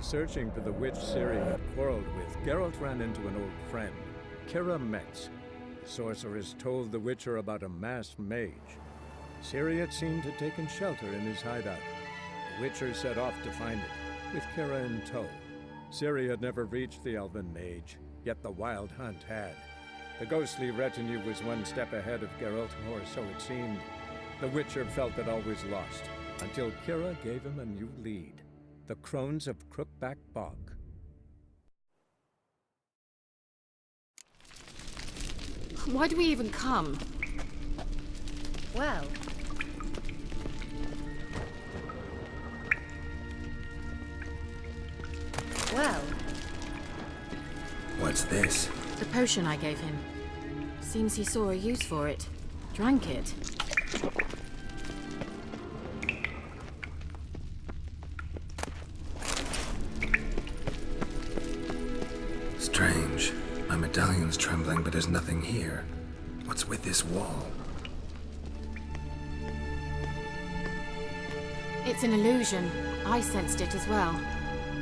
searching for the witch Ciri had quarreled with, Geralt ran into an old friend, Kira Metz. The sorceress told the Witcher about a masked mage. Ciri, it seemed, had taken shelter in his hideout. The Witcher set off to find it, with Kira in tow. Ciri had never reached the elven mage, yet the Wild Hunt had. The ghostly retinue was one step ahead of Geralt, or so it seemed. The Witcher felt that all was lost, until Kira gave him a new lead. The Crones of Crookback Bog. Why do we even come? Well... What's this? The potion I gave him. Seems he saw a use for it. Drank it. Strange. My medallion's trembling, but there's nothing here. What's with this wall? It's an illusion. I sensed it as well.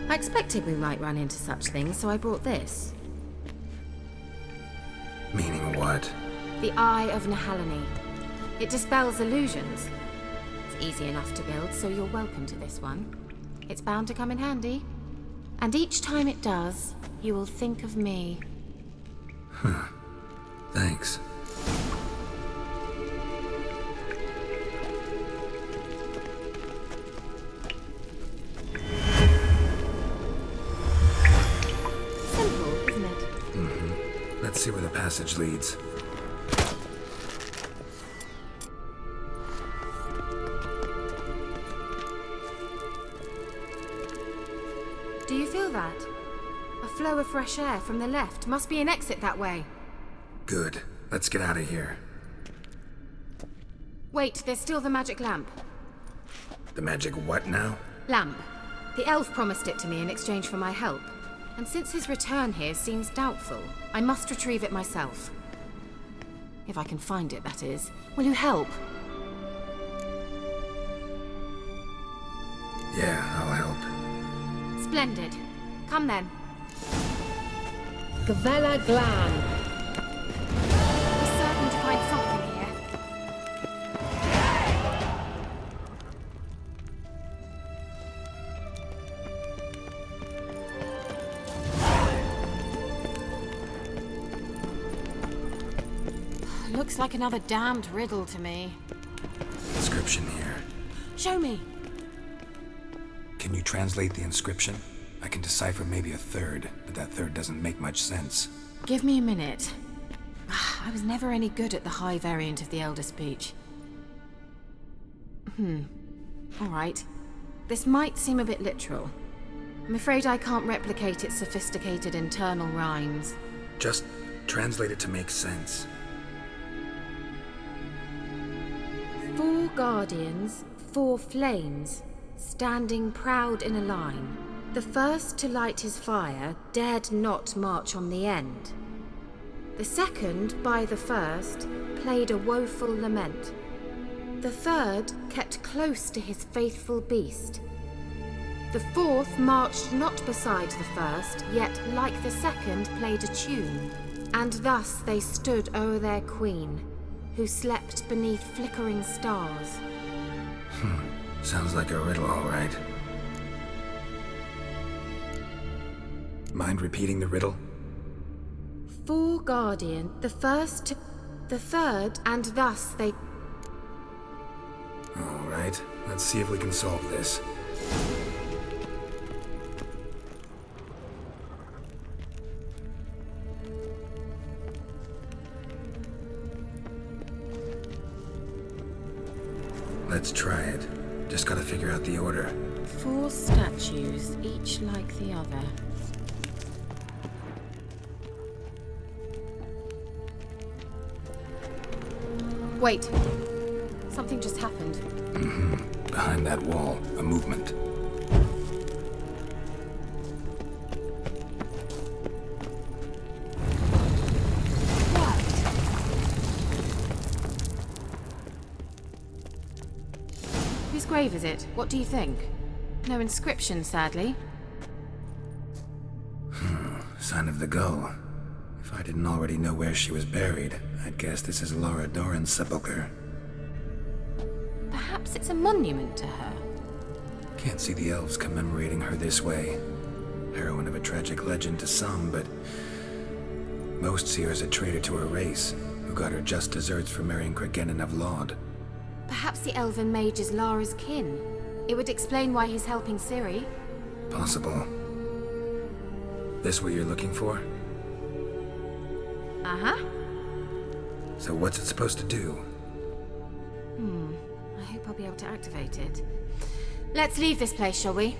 I expected we might run into such things, so I brought this. Meaning what? The Eye of Nehaleni. It dispels illusions. It's easy enough to build, so you're welcome to this one. It's bound to come in handy. And each time it does, you will think of me. Thanks. Simple, isn't it? Let's see where the passage leads. Do you feel that? A flow of fresh air from the left. Must be an exit that way. Good. Let's get out of here. Wait, there's still the magic lamp. The magic what now? Lamp. The elf promised it to me in exchange for my help. And since his return here seems doubtful, I must retrieve it myself. If I can find it, that is. Will you help? Yeah, I'll help. Splendid. Come then. Gavella Glan. We're certain to find something here. Looks like another damned riddle to me. Inscription here. Show me. Can you translate the inscription? I can decipher maybe a third, but that third doesn't make much sense. Give me a minute. I was never any good at the high variant of the Elder Speech. All right. This might seem a bit literal. I'm afraid I can't replicate its sophisticated internal rhymes. Just translate it to make sense. 4 guardians, 4 flames, standing proud in a line. The first to light his fire dared not march on the end. The second, by the first, played a woeful lament. The third kept close to his faithful beast. The fourth marched not beside the first, yet like the second played a tune. And thus they stood o'er their queen, who slept beneath flickering stars. Sounds like a riddle, all right. Mind repeating the riddle? 4 guardian, the first to... the third, and thus they... All right, let's see if we can solve this. Let's try it. Just gotta figure out the order. 4 statues, each like the other. Wait. Something just happened. Behind that wall, a movement. Whose grave is it? What do you think? No inscription, sadly. Sign of the Gull. If I didn't already know where she was buried, I'd guess this is Laura Doran's sepulcher. Perhaps it's a monument to her. Can't see the elves commemorating her this way. Heroine of a tragic legend to some, but most see her as a traitor to her race, who got her just desserts for marrying Cregennan of Laud. Perhaps the elven mage is Lara's kin. It would explain why he's helping Ciri. Possible. This what you're looking for? Uh-huh. So what's it supposed to do? I hope I'll be able to activate it. Let's leave this place, shall we?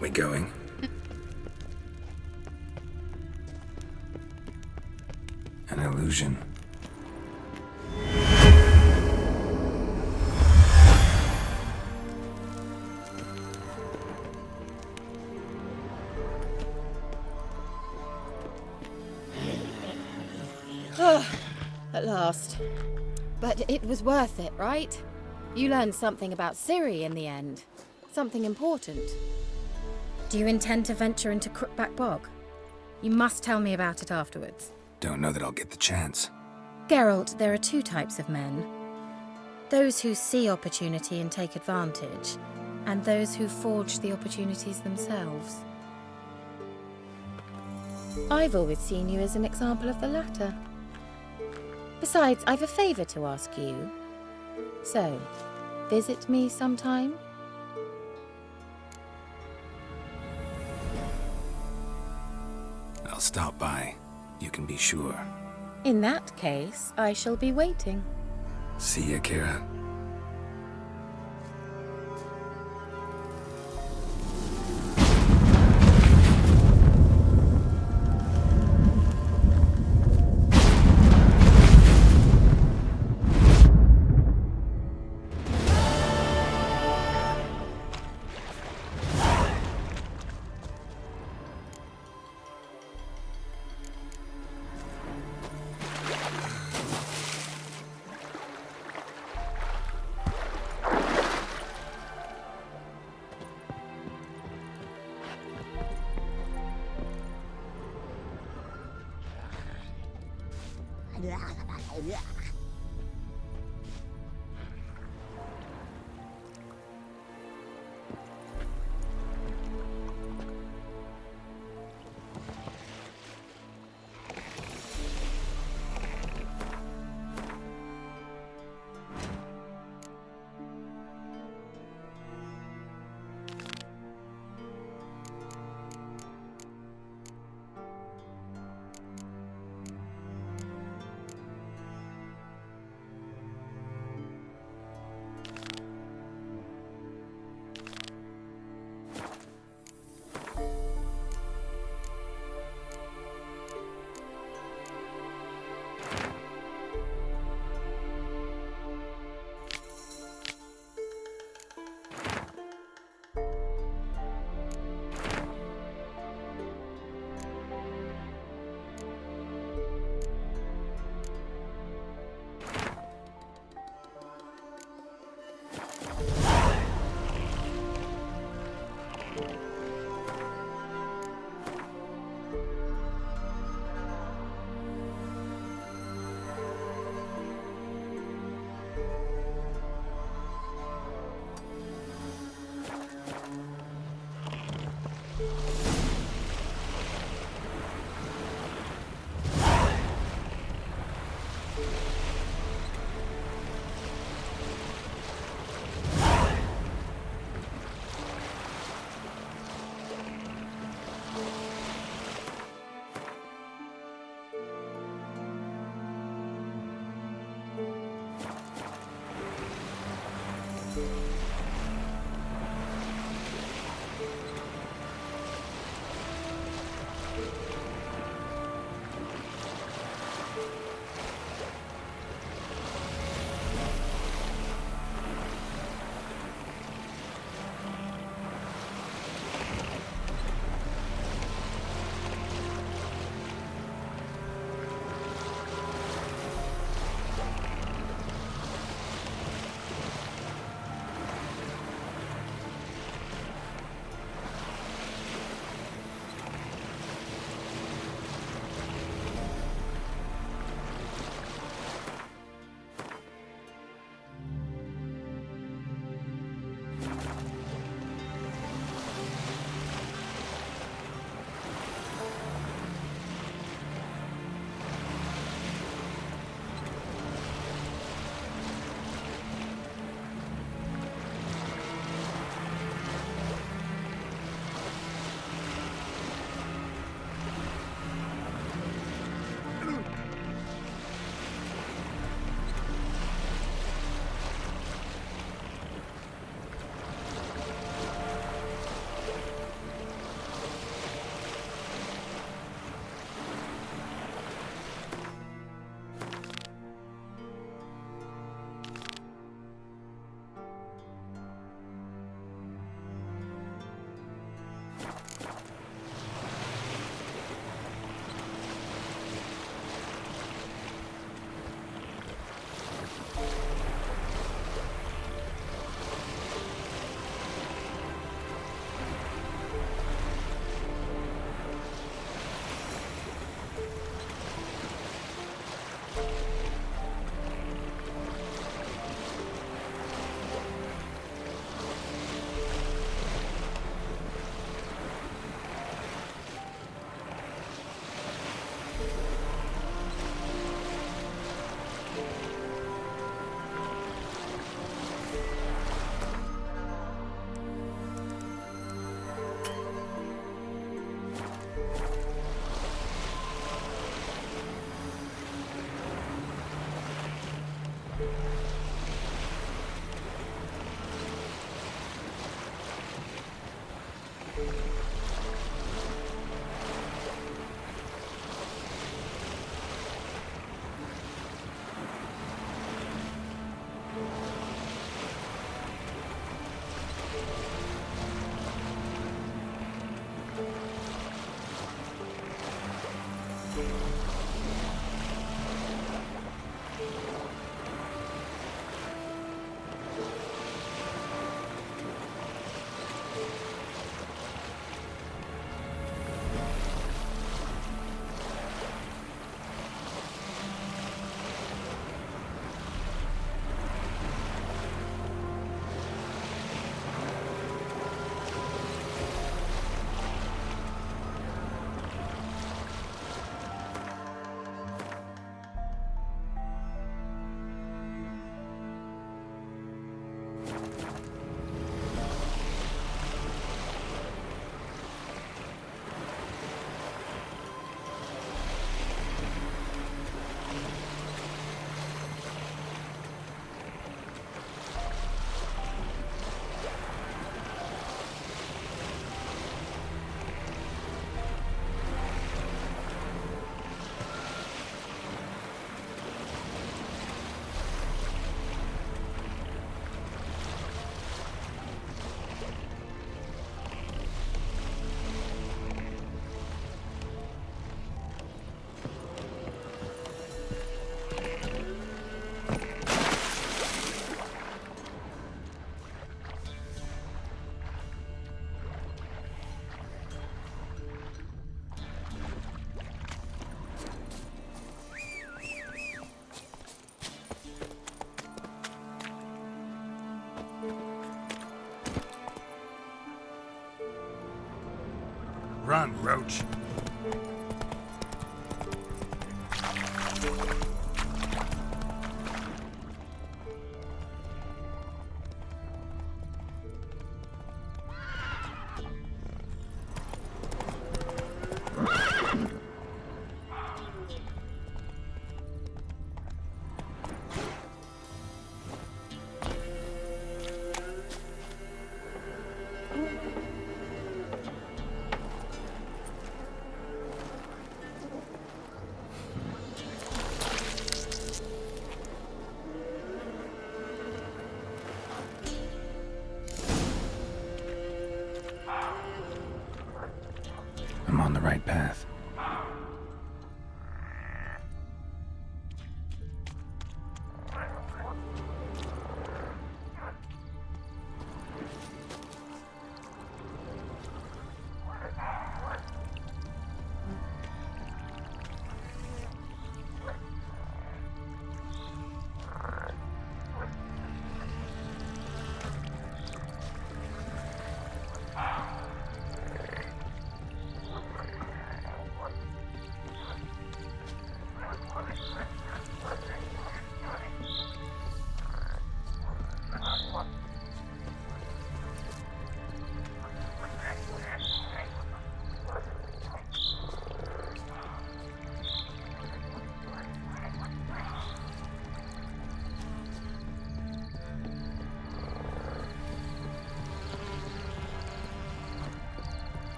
We going? An illusion. At last. But it was worth it, right? You learned something about Ciri in the end. Something important. Do you intend to venture into Crookback Bog? You must tell me about it afterwards. Don't know that I'll get the chance. Geralt, there are two types of men. Those who see opportunity and take advantage, and those who forge the opportunities themselves. I've always seen you as an example of the latter. Besides, I've a favor to ask you. So, visit me sometime? I'll stop by. You can be sure. In that case, I shall be waiting. See ya, Kira. Run, Roach. I'm on the right path.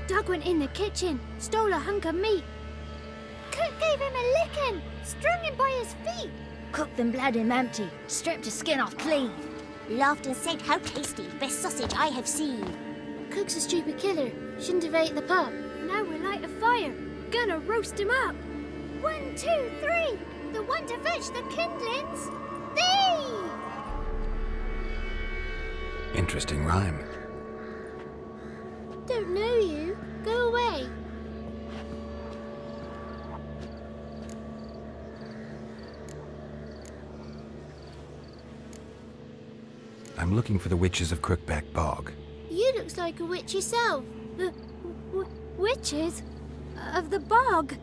Doug went in the kitchen, stole a hunk of meat. Cook gave him a licking, strung him by his feet. Cooked and bled him empty, stripped his skin off clean. Laughed and said, "How tasty, best sausage I have seen." Cook's a stupid killer, shouldn't have ate the pup. Now we'll light a fire, gonna roast him up. 1, 2, 3, the one to fetch the kindlings. Thee! Interesting rhyme. Don't know you. Go away. I'm looking for the witches of Crookback Bog. You looks like a witch yourself. The witches of the bog.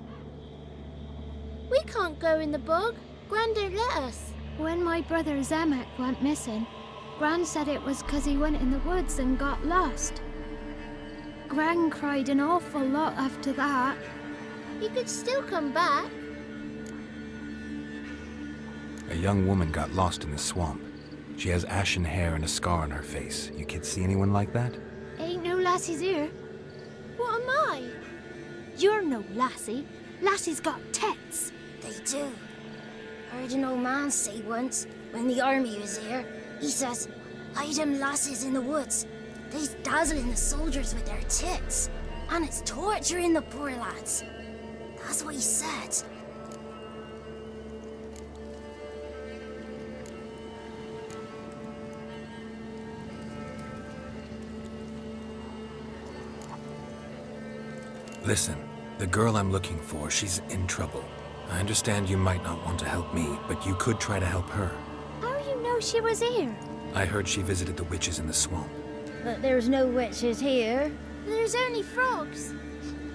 We can't go in the bog. Gran don't let us. When my brother Zemek went missing, Gran said it was 'cause he went in the woods and got lost. Gran cried an awful lot after that. He could still come back. A young woman got lost in the swamp. She has ashen hair and a scar on her face. You kids see anyone like that? Ain't no lassies here. What am I? You're no lassie. Lassie's got tits. They do. Heard an old man say once, when the army was here, he says, "Hide them lasses in the woods. They's dazzling the soldiers with their tits, and it's torturing the poor lads." That's what he said. Listen, the girl I'm looking for, she's in trouble. I understand you might not want to help me, but you could try to help her. How you know she was here? I heard she visited the witches in the swamp. But there's no witches here. There's only frogs.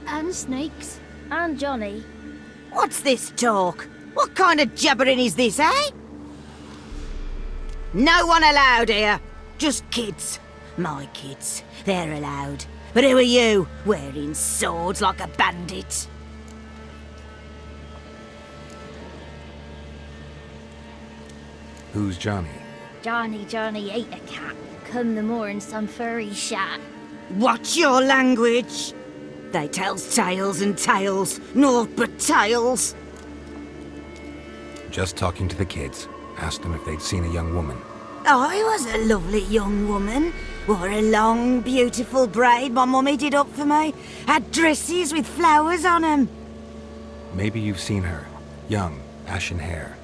And snakes. And Johnny. What's this talk? What kind of jabbering is this, eh? No one allowed here. Just kids. My kids. They're allowed. But who are you, wearing swords like a bandit? Who's Johnny? Johnny ate a cat. Come the more in some furry shat. Watch your language. They tells tales and tales, naught but tales. Just talking to the kids. Asked them if they'd seen a young woman. I was a lovely young woman. Wore a long, beautiful braid my mummy did up for me. Had dresses with flowers on 'em. Maybe you've seen her. Young, ashen hair.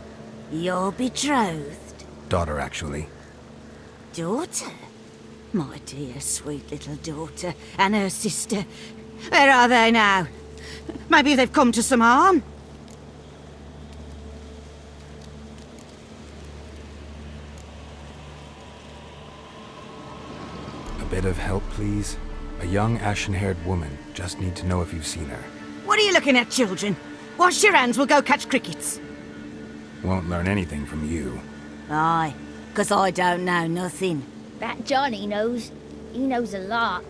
You're betrothed? Daughter, actually. Daughter? My dear, sweet little daughter. And her sister. Where are they now? Maybe they've come to some harm? A bit of help, please? A young ashen-haired woman. Just need to know if you've seen her. What are you looking at, children? Wash your hands, we'll go catch crickets. Won't learn anything from you. Aye, 'cause I don't know nothing. That Johnny knows. He knows a lot.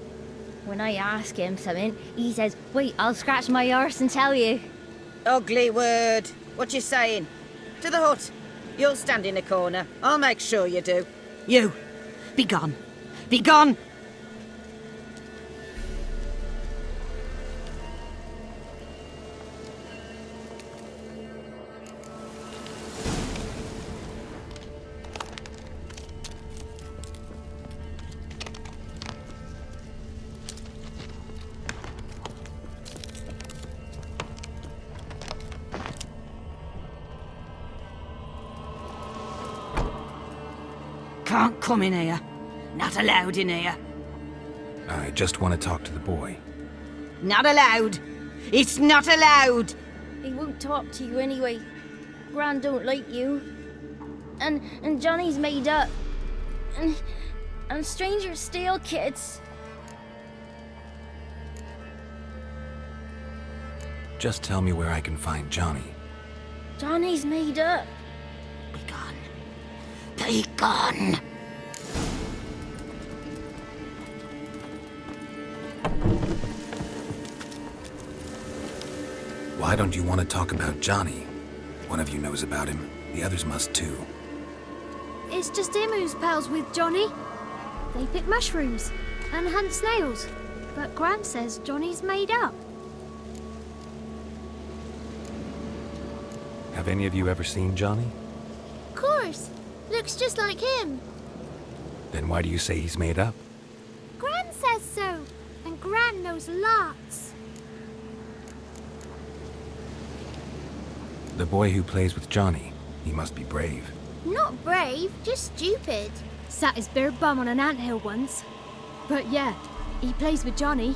When I ask him something, he says, wait, I'll scratch my arse and tell you. Ugly word. What you saying? To the hut. You'll stand in a corner. I'll make sure you do. You, be gone. Be gone! Can't come in here. Not allowed in here. I just want to talk to the boy. Not allowed. It's not allowed. He won't talk to you anyway. Gran don't like you. And Johnny's made up. And strangers steal kids. Just tell me where I can find Johnny. Johnny's made up. Be gone. Be gone. Why don't you want to talk about Johnny? One of you knows about him. The others must too. It's just him who's pals with Johnny. They pick mushrooms and hunt snails. But Gran says Johnny's made up. Have any of you ever seen Johnny? Of course. Looks just like him. Then why do you say he's made up? Gran says so. And Gran knows lots. The boy who plays with Johnny, he must be brave. Not brave, just stupid. Sat his bare bum on an anthill once. But yeah, he plays with Johnny.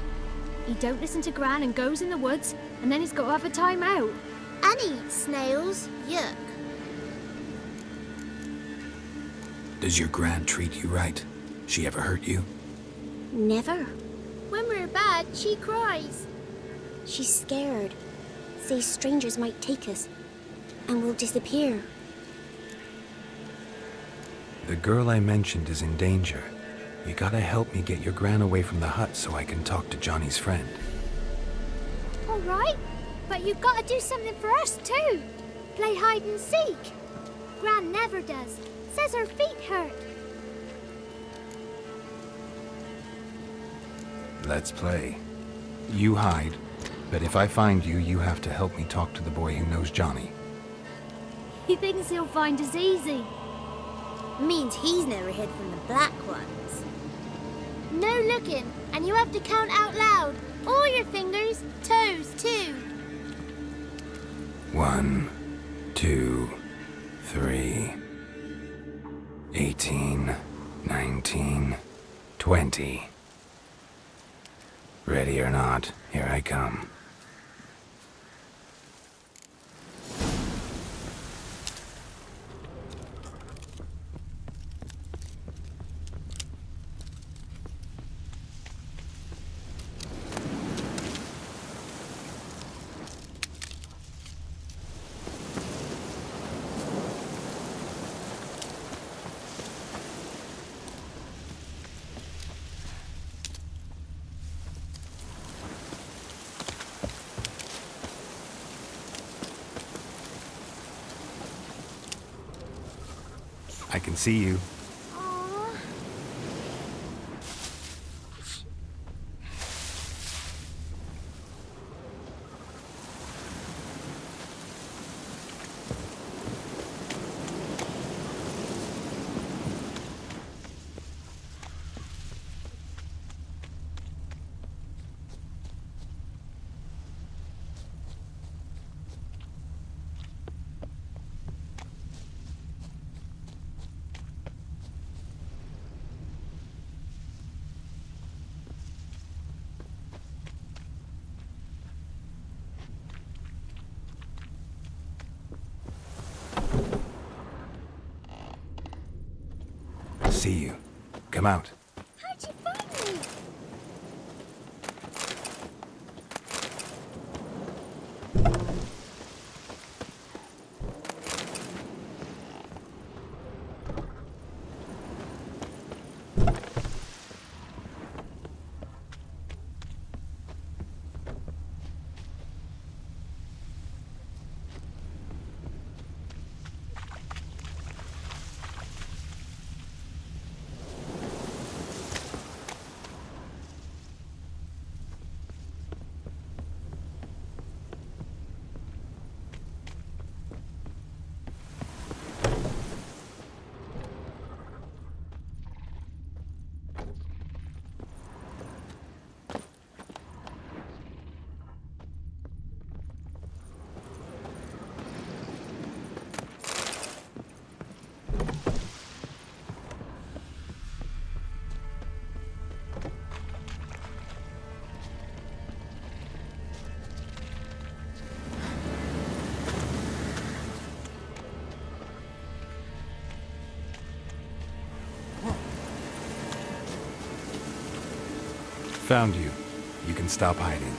He don't listen to Gran and goes in the woods, and then he's got to have a time out. And eats snails. Yuck. Does your Gran treat you right? She ever hurt you? Never. When we're bad, she cries. She's scared. Says strangers might take us. And we'll disappear. The girl I mentioned is in danger. You gotta help me get your Gran away from the hut so I can talk to Johnny's friend. All right, but you've got to do something for us too. Play hide and seek. Gran never does. Says her feet hurt. Let's play. You hide, but if I find you, you have to help me talk to the boy who knows Johnny. He thinks he'll find us easy. Means he's never hid from the black ones. No looking, and you have to count out loud. All your fingers, toes too. 1, 2, 3, 18, 19, 20. Ready or not, here I come. I can see you. See you. Come out. How'd you find Found you. You can stop hiding.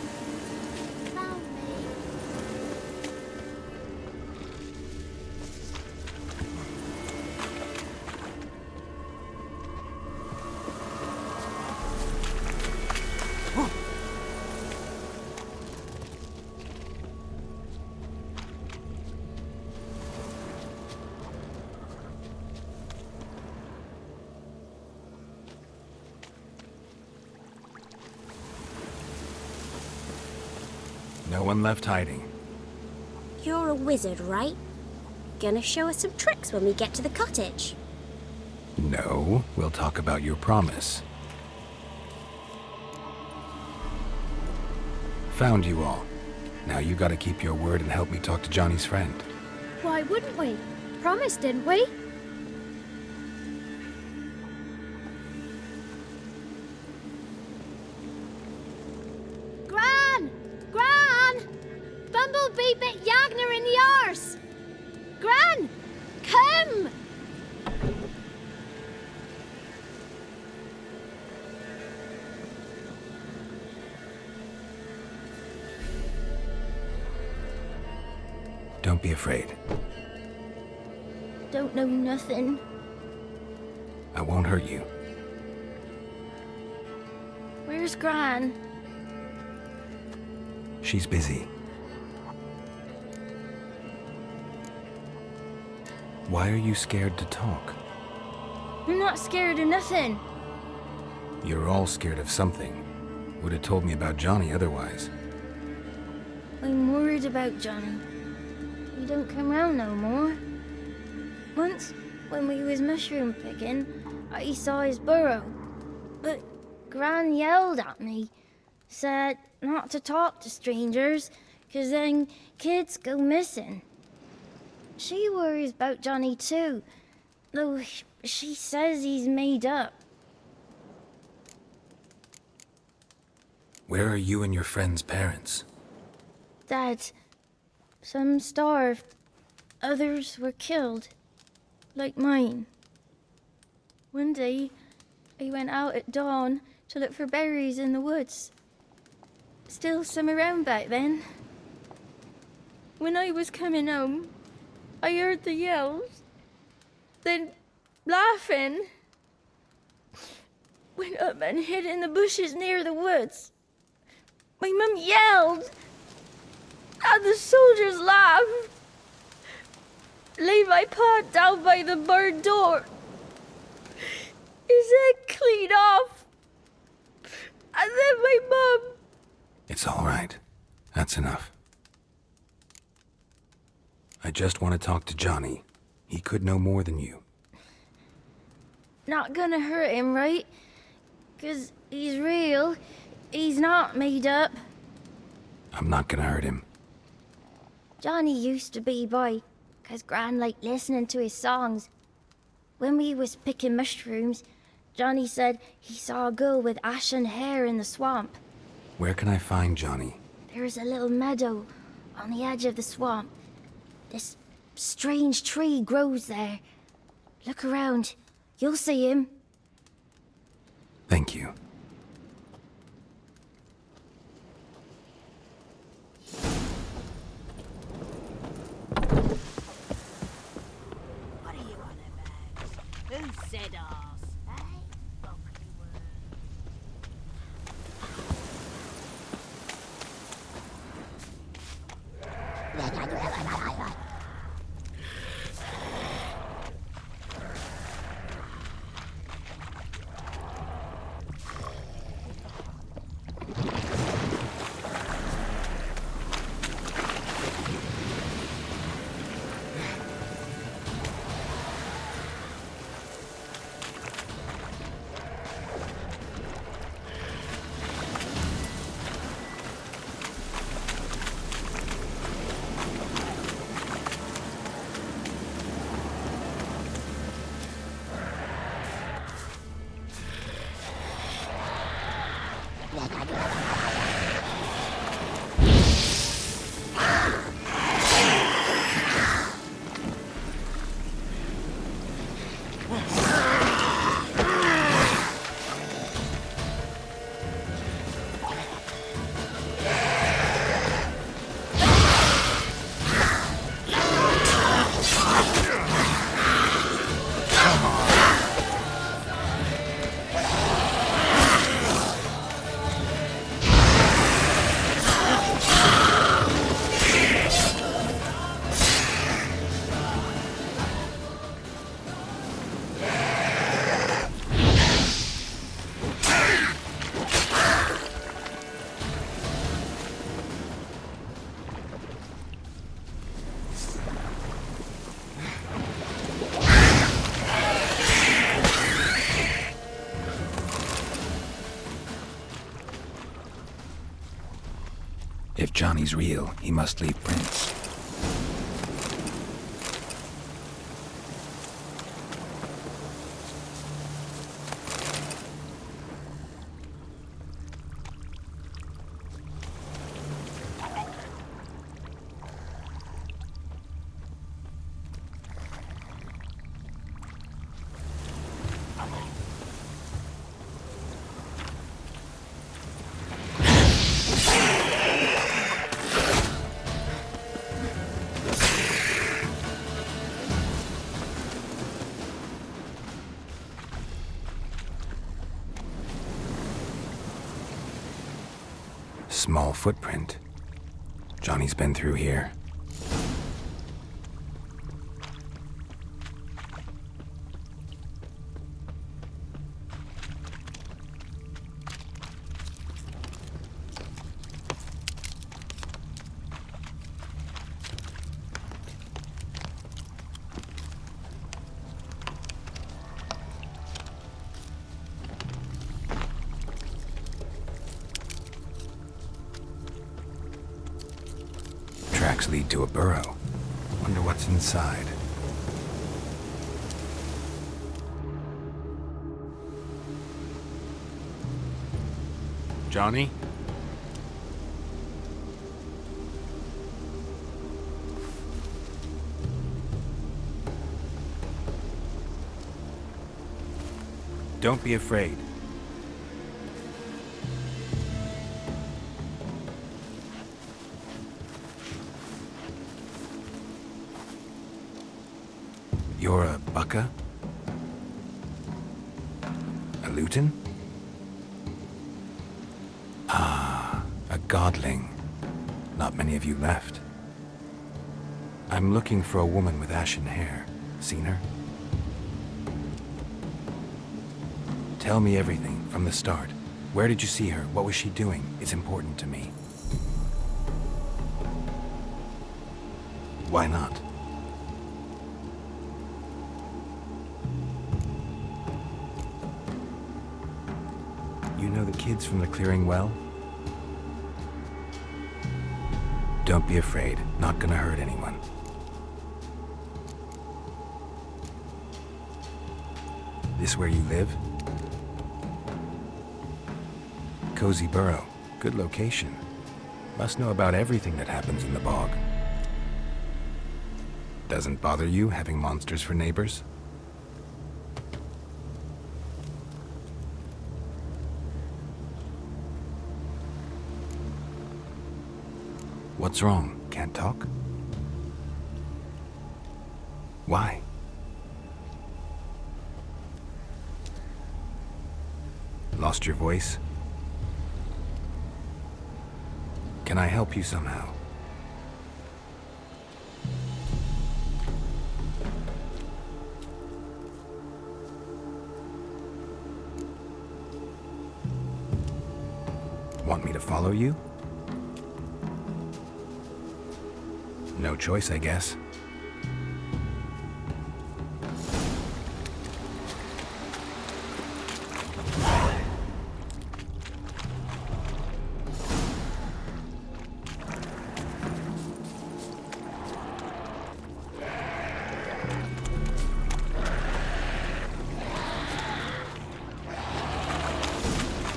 Found me. No one left hiding. You're a wizard, right? Gonna show us some tricks when we get to the cottage. No, we'll talk about your promise. Found you all. Now you gotta keep your word and help me talk to Johnny's friend. Why wouldn't we? Promised, didn't we? Gran! Gran! Bumblebee bit Yagner in the arse! Gran! Come! Don't be afraid. Don't know nothing. I won't hurt you. Where's Gran? She's busy. Why are you scared to talk? I'm not scared of nothing. You're all scared of something. Would have told me about Johnny otherwise. I'm worried about Johnny. He don't come round no more. Once, when we was mushroom picking, I saw his burrow. But Gran yelled at me, said not to talk to strangers, 'cause then kids go missing. She worries about Johnny too, though she says he's made up. Where are you and your friend's parents? Dad, some starved, others were killed, like mine. One day, I went out at dawn to look for berries in the woods. Still some around back then. When I was coming home, I heard the yells, then laughing. Went up and hid in the bushes near the woods. My mum yelled, and the soldiers laughed. Lay my pa down by the barn door. His head clean off. And then my mum. It's all right. That's enough. I just want to talk to Johnny. He could know more than you. Not gonna hurt him, right? 'Cause he's real. He's not made up. I'm not gonna hurt him. Johnny used to be by, 'cause Gran liked listening to his songs. When we was picking mushrooms, Johnny said he saw a girl with ashen hair in the swamp. Where can I find Johnny? There's a little meadow on the edge of the swamp. This strange tree grows there. Look around. You'll see him. Thank you. What are you on about? Who said arse? Eh? Bumpy word. If Johnny's real, he must leave prints. Small footprint. Johnny's been through here. Tracks lead to a burrow. Wonder what's inside. Johnny? Don't be afraid. You're a Bukka? A Luton? Ah, a godling. Not many of you left. I'm looking for a woman with ashen hair. Seen her? Tell me everything, from the start. Where did you see her? What was she doing? It's important to me. Why not? You know the kids from the clearing well? Don't be afraid. Not gonna hurt anyone. This where you live? Cozy Burrow. Good location. Must know about everything that happens in the bog. Doesn't bother you having monsters for neighbors? What's wrong? Can't talk? Why? Lost your voice? Can I help you somehow? Want me to follow you? No choice, I guess.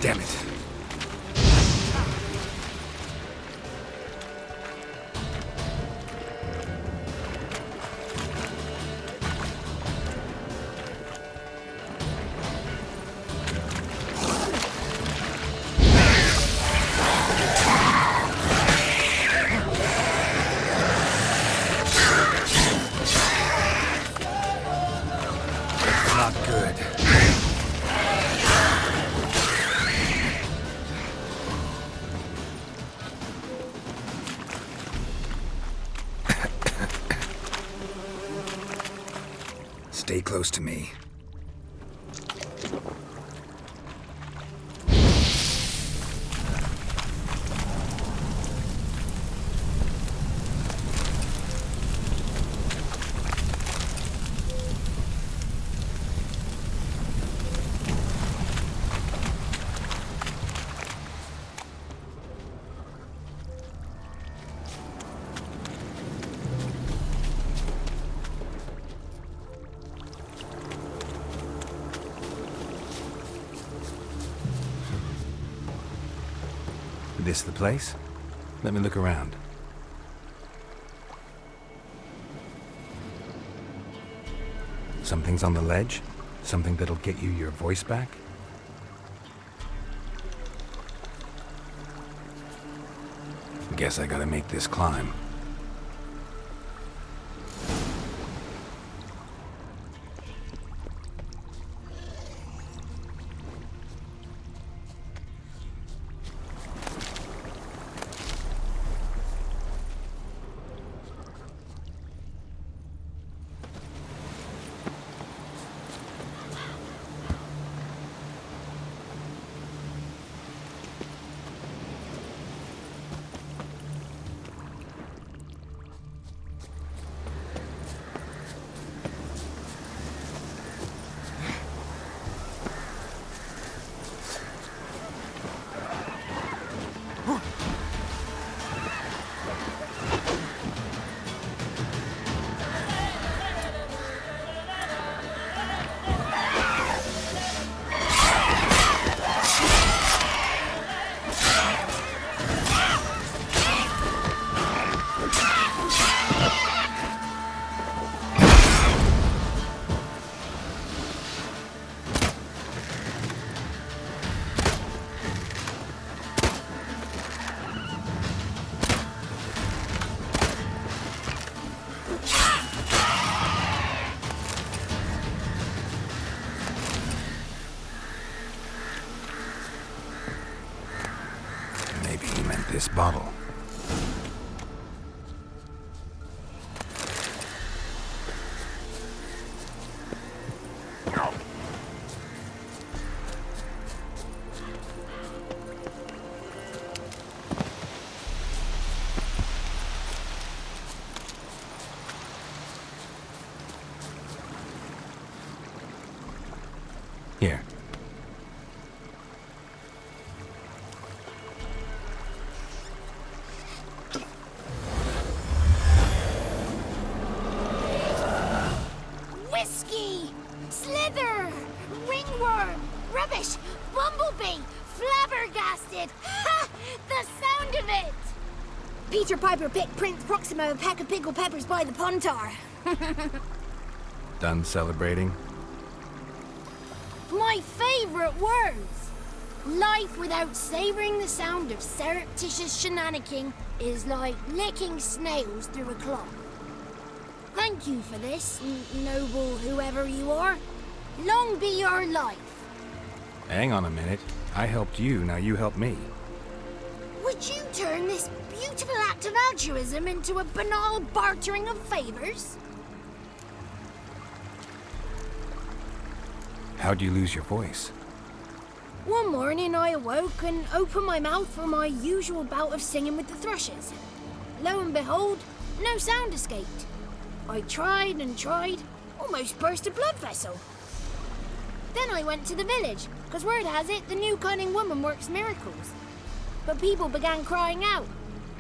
Damn it. Not good. Stay close to me. This the place? Let me look around. Something's on the ledge? Something that'll get you your voice back? Guess I gotta make this climb. This bottle. Here. Whiskey! Slither! Ringworm! Rubbish! Bumblebee! Flabbergasted! Ha! The sound of it! Peter Piper picked Prince Proximo a pack of pickled peppers by the pontar. Done celebrating? My favourite words! Life without savouring the sound of surreptitious shenanigans is like licking snails through a cloth. Thank you for this, noble whoever you are. Long be your life. Hang on a minute. I helped you, now you help me. Would you turn this beautiful act of altruism into a banal bartering of favours? How'd you lose your voice? One morning I awoke and opened my mouth for my usual bout of singing with the thrushes. Lo and behold, no sound escaped. I tried and tried, almost burst a blood vessel. Then I went to the village, because word has it the new cunning woman works miracles. But people began crying out,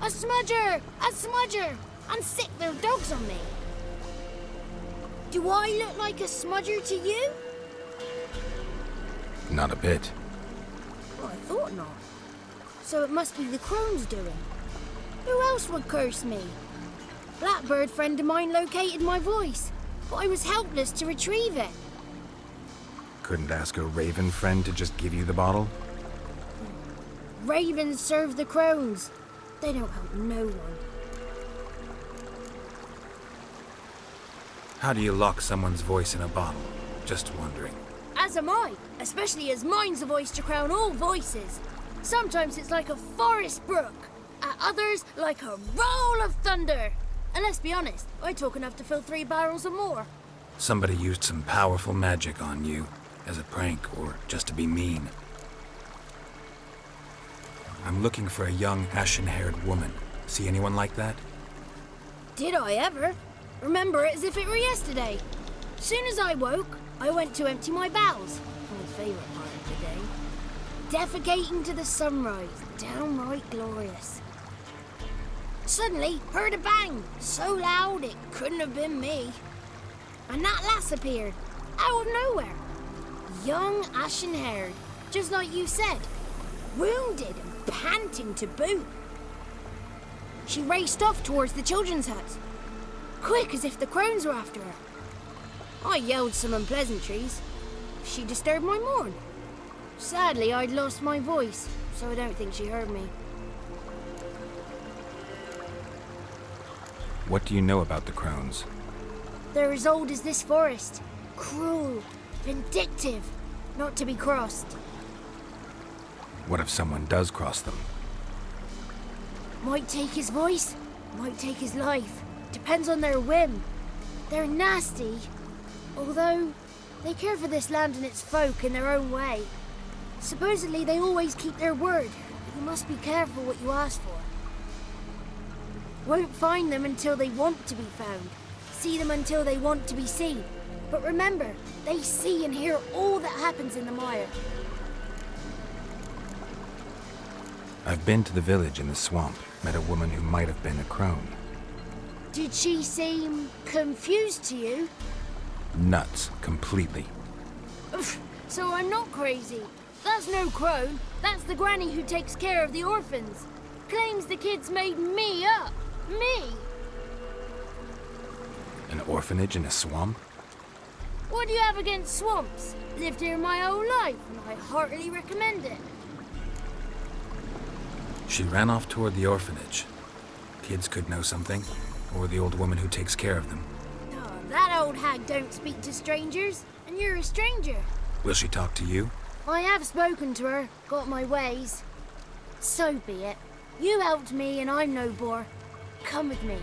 "A smudger! A smudger!" and sicked their dogs on me. Do I look like a smudger to you? Not a bit. Well, I thought not. So it must be the crone's doing. Who else would curse me? Blackbird friend of mine located my voice, but I was helpless to retrieve it. Couldn't ask a raven friend to just give you the bottle? Ravens serve the crones. They don't help no one. How do you lock someone's voice in a bottle? Just wondering. As am I, especially as mine's a voice to crown all voices. Sometimes it's like a forest brook, at others like a roll of thunder. And let's be honest, I talk enough to fill 3 barrels or more. Somebody used some powerful magic on you, as a prank or just to be mean. I'm looking for a young, ashen-haired woman. See anyone like that? Did I ever? Remember it as if it were yesterday. Soon as I woke, I went to empty my bowels. My favourite part of the day. Defecating to the sunrise, downright glorious. Suddenly, heard a bang, so loud it couldn't have been me. And that lass appeared, out of nowhere. Young, ashen-haired, just like you said. wounded and panting to boot. She raced off towards the children's hut, quick as if the crones were after her. I yelled some unpleasantries. She disturbed my morn. Sadly, I'd lost my voice, so I don't think she heard me. What do you know about the crones? They're as old as this forest. Cruel, vindictive, not to be crossed. What if someone does cross them? Might take his voice, might take his life. Depends on their whim. They're nasty, although they care for this land and its folk in their own way. Supposedly they always keep their word, but you must be careful what you ask for. Won't find them until they want to be found. See them until they want to be seen. But remember, they see and hear all that happens in the mire. I've been to the village in the swamp, met a woman who might have been a crone. Did she seem confused to you? Nuts, completely. So I'm not crazy. That's no crone. That's the granny who takes care of the orphans. Claims the kids made me up. Me! An orphanage in a swamp? What do you have against swamps? Lived here my whole life, and I heartily recommend it. She ran off toward the orphanage. Kids could know something, or the old woman who takes care of them. Oh, that old hag don't speak to strangers, and you're a stranger. Will she talk to you? I have spoken to her, got my ways. So be it. You helped me, and I'm no bore. Come with me.